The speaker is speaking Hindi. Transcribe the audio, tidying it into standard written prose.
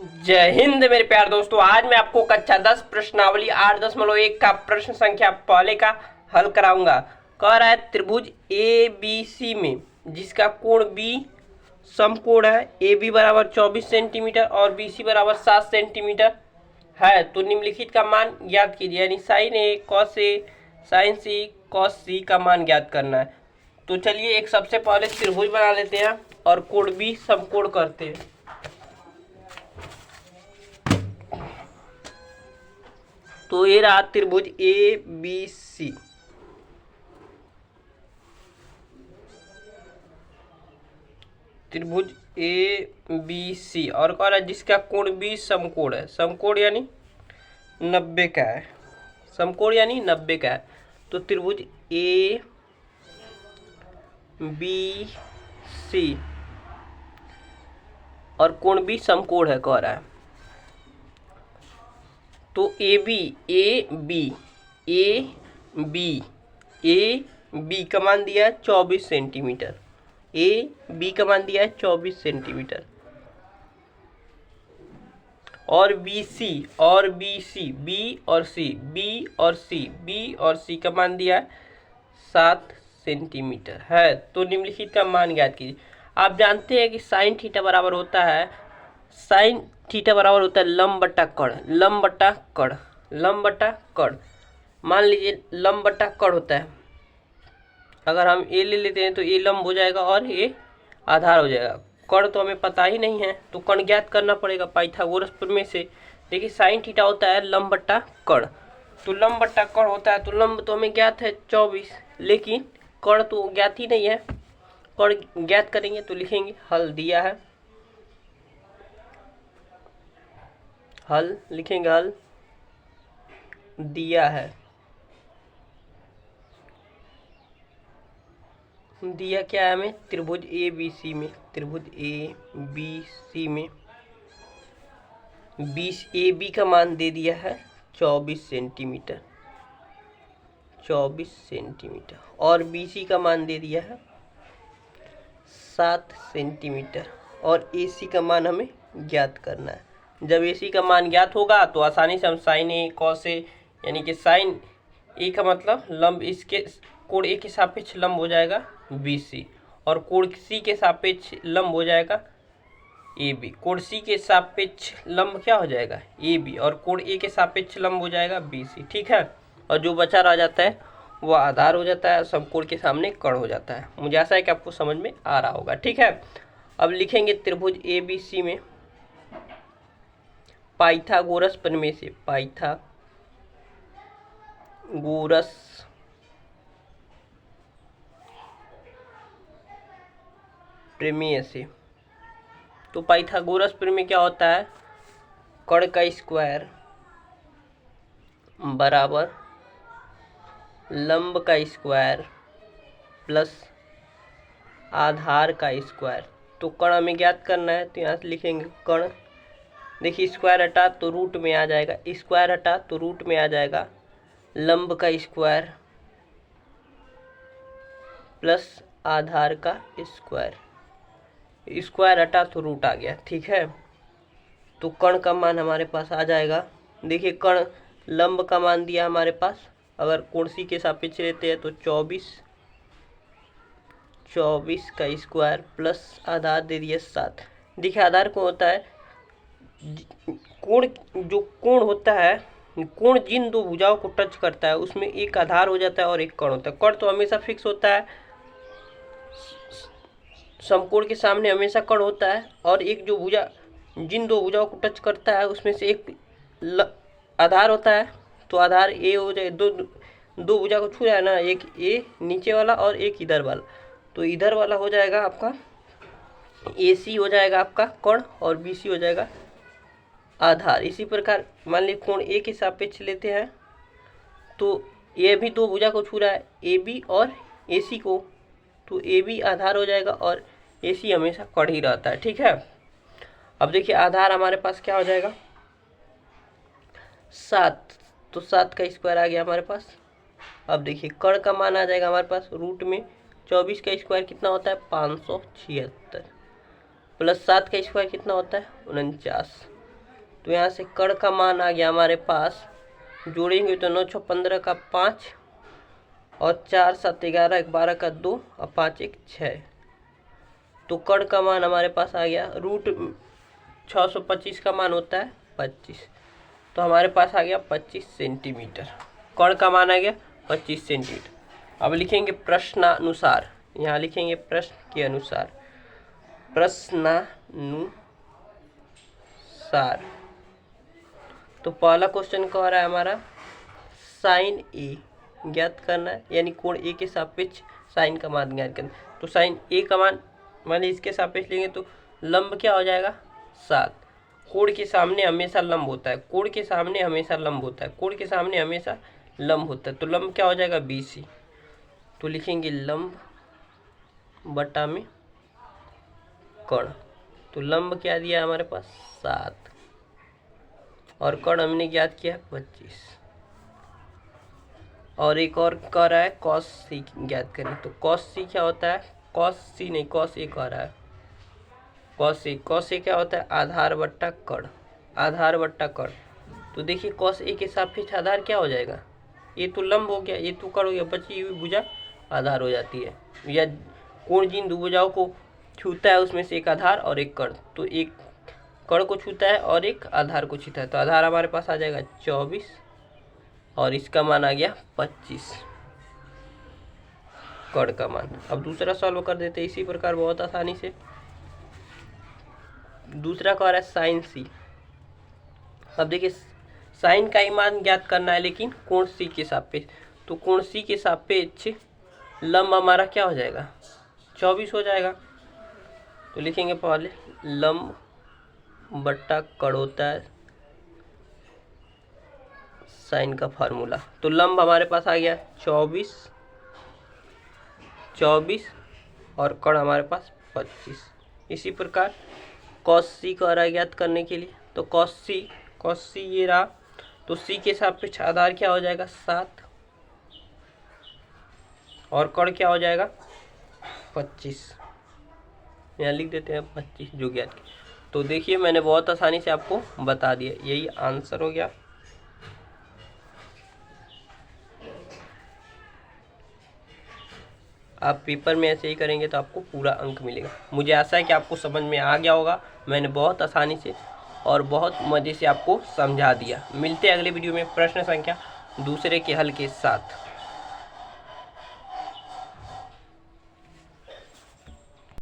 जय हिंद मेरे प्यार दोस्तों। आज मैं आपको कक्षा 10 प्रश्नावली 8.1 का प्रश्न संख्या पहले का हल कराऊंगा। कह रहा है त्रिभुज ए बी सी में जिसका कोण बी समकोण है, ए बी बराबर 24 सेंटीमीटर और बी सी बराबर 7 सेंटीमीटर है, तो निम्नलिखित का मान ज्ञात कीजिए। यानी sign A cos A sign C cos सी का मान ज्ञात करना है। तो चलिए एक सबसे पहले त्रिभुज बना लेते हैं और कोण बी समकोण करते हैं। तो ये रहा त्रिभुज ए बी सी। त्रिभुज ए बी सी और कह रहा है जिसका कोण बी समकोण है। समकोण यानी 90 का है। समकोण यानी 90 का है। तो त्रिभुज ए बी सी और कोण बी समकोण है कह रहा है। तो ए बी का मान दिया है 24 सेंटीमीटर। ए बी का मान दिया है 24 सेंटीमीटर। और बी और सी का मान दिया है 7 सेंटीमीटर है। तो निम्नलिखित का मान ज्ञात कीजिए। आप जानते हैं कि साइन थीटा बराबर होता है लंब बटा कड़। मान लीजिए लंब बटा कड़ होता है। अगर हम ए ले लेते हैं तो ए लंब हो जाएगा और ए आधार हो जाएगा। कड़ तो हमें पता ही नहीं है, तो कण ज्ञात करना पड़ेगा पाइथागोरस प्रमेय से। देखिए साइन थीटा होता है लंब बटा कड़, तो लंब बटा कड़ होता है। तो लंब तो हमें ज्ञात है 24, लेकिन कड़ तो ज्ञात ही नहीं है। कड़ ज्ञात करेंगे तो लिखेंगे हल दिया है। हल लिखेंगे, हल दिया है। दिया क्या है हमें? त्रिभुज ए बी सी में ए बी का मान दे दिया है 24 सेंटीमीटर और बी सी का मान दे दिया है 7 सेंटीमीटर और ए सी का मान हमें ज्ञात करना है। जब ए सी का मान ज्ञात होगा तो आसानी से हम साइन ए कॉस ए, यानी कि साइन ए का मतलब लंब इसके कोण ए के सापेक्ष लंब हो जाएगा बी सी, और कोण सी के सापेक्ष लंब हो जाएगा ए बी। कोण सी के सापेक्ष लंब क्या हो जाएगा? ए बी, और कोण ए के सापेक्ष लंब हो जाएगा बी सी। ठीक है, और जो बचा रह जाता है वो आधार हो जाता है, समकोण के सामने कण हो जाता है। मुझे आशा है कि आपको समझ में आ रहा होगा। ठीक है, अब लिखेंगे त्रिभुज ए बी सी में पाइथागोरस प्रमेय से तो पाइथागोरस प्रमेय क्या होता है? कण का स्क्वायर बराबर लंब का स्क्वायर प्लस आधार का स्क्वायर। तो कण हमें ज्ञात करना है, तो यहाँ से लिखेंगे कण। देखिए स्क्वायर हटा तो रूट में आ जाएगा, लंब का स्क्वायर प्लस आधार का स्क्वायर। स्क्वायर हटा तो रूट आ गया। ठीक है, तो कण का मान हमारे पास आ जाएगा। देखिए कण लंब का मान दिया हमारे पास, अगर कोण सी के सापेक्ष लेते हैं तो 24 का स्क्वायर प्लस आधार दे दिया 7। देखिए आधार कौन होता है? कोण होता है, कोण जिन दो भुजाओं को टच करता है उसमें एक आधार हो जाता है और एक कण होता है। कण तो हमेशा फिक्स होता है, समकोण के सामने हमेशा कण होता है, और एक जो भुजा जिन दो भुजाओं को टच करता है उसमें से एक आधार होता है। तो आधार ए हो जाए, दो भुजा को छू रहा है ना, एक ए नीचे वाला और एक इधर वाला, तो इधर वाला हो जाएगा आपका ए सी हो जाएगा आपका कण, और बी सी हो जाएगा आधार। इसी प्रकार मान लीजिए कोण ए के सापेक्ष लेते हैं, तो ये भी दो भुजा को छू रहा है, ए बी और ए सी को, तो ए बी आधार हो जाएगा और ए सी हमेशा कण ही रहता है। ठीक है, अब देखिए आधार हमारे पास क्या हो जाएगा? 7, तो 7 का स्क्वायर आ गया हमारे पास। अब देखिए कण का मान आ जाएगा हमारे पास रूट में 24 का स्क्वायर कितना होता है? 576 प्लस 7 का स्क्वायर कितना होता है? 49 तो यहाँ से कड़ का मान आ गया हमारे पास, जोड़ेंगे तो 9 6 15 का 5 और 4 7 11 12 का 2 और 5 1 6। तो कड़ का मान हमारे पास आ गया, रूट 625 का मान होता है 25, तो हमारे पास आ गया 25 सेंटीमीटर। कड़ का मान आ गया 25 सेंटीमीटर। अब लिखेंगे प्रश्नानुसार, यहाँ लिखेंगे प्रश्न के अनुसार, प्रश्नानुसार। तो पहला क्वेश्चन कह रहा है हमारा साइन ए ज्ञात करना है, यानी कोण ए के सापेक्ष साइन का मान ज्ञात करना है। तो साइन ए का मान माने इसके सापेक्ष लेंगे तो लंब क्या हो जाएगा 7। कोण के सामने हमेशा लंब होता है, कोण के सामने हमेशा लंब होता है, कोण के सामने हमेशा लंब होता है, तो लंब क्या हो जाएगा BC। तो लिखेंगे लंब बटा में कण। तो लंब क्या दिया हमारे पास 7 और कण हमने ज्ञात किया 25। और एक और कह रहा है कॉस सी ज्ञात करें। तो कॉस सी क्या होता है, कॉस सी नहीं कॉस ए कह रहा है, कॉस ए क्या होता है आधार बट्टा कण, आधार बट्टा कण। तो देखिए कॉस ए के सापेक्ष आधार क्या हो जाएगा, ये तो लंब हो गया, ये तो कण हो गया, बची हुई भुजा आधार हो जाती है। या कोण जिन दो भुजाओं को छूता है उसमें से एक आधार और एक कण, तो एक कण को छूता है और एक आधार को छूता है, तो आधार हमारे पास आ जाएगा 24 और इसका मान आ गया 25 कण का मान। अब दूसरा सॉल्व कर देते हैं इसी प्रकार बहुत आसानी से। दूसरा कह रहा है साइन सी। अब देखिए साइन का ही मान ज्ञात करना है लेकिन कोण सी के सापेक्ष। तो कोण सी के सापेक्ष लंब हमारा क्या हो जाएगा 24 हो जाएगा। तो लिखेंगे पहले लंब बट्टा कण होता है साइन का फार्मूला। तो लंब हमारे पास आ गया 24 और कण हमारे पास 25। इसी प्रकार कॉस सी का रहा ज्ञात करने के लिए। तो कॉस सी ये रहा, तो सी के सापेक्ष आधार क्या हो जाएगा 7 और कण क्या हो जाएगा 25। यहाँ लिख देते हैं 25 जो ज्ञात किया। तो देखिए मैंने बहुत आसानी से आपको बता दिया, यही आंसर हो गया। आप पेपर में ऐसे ही करेंगे तो आपको पूरा अंक मिलेगा। मुझे आशा है कि आपको समझ में आ गया होगा। मैंने बहुत आसानी से और बहुत मज़े से आपको समझा दिया। मिलते हैं अगले वीडियो में प्रश्न संख्या दूसरे के हल के साथ।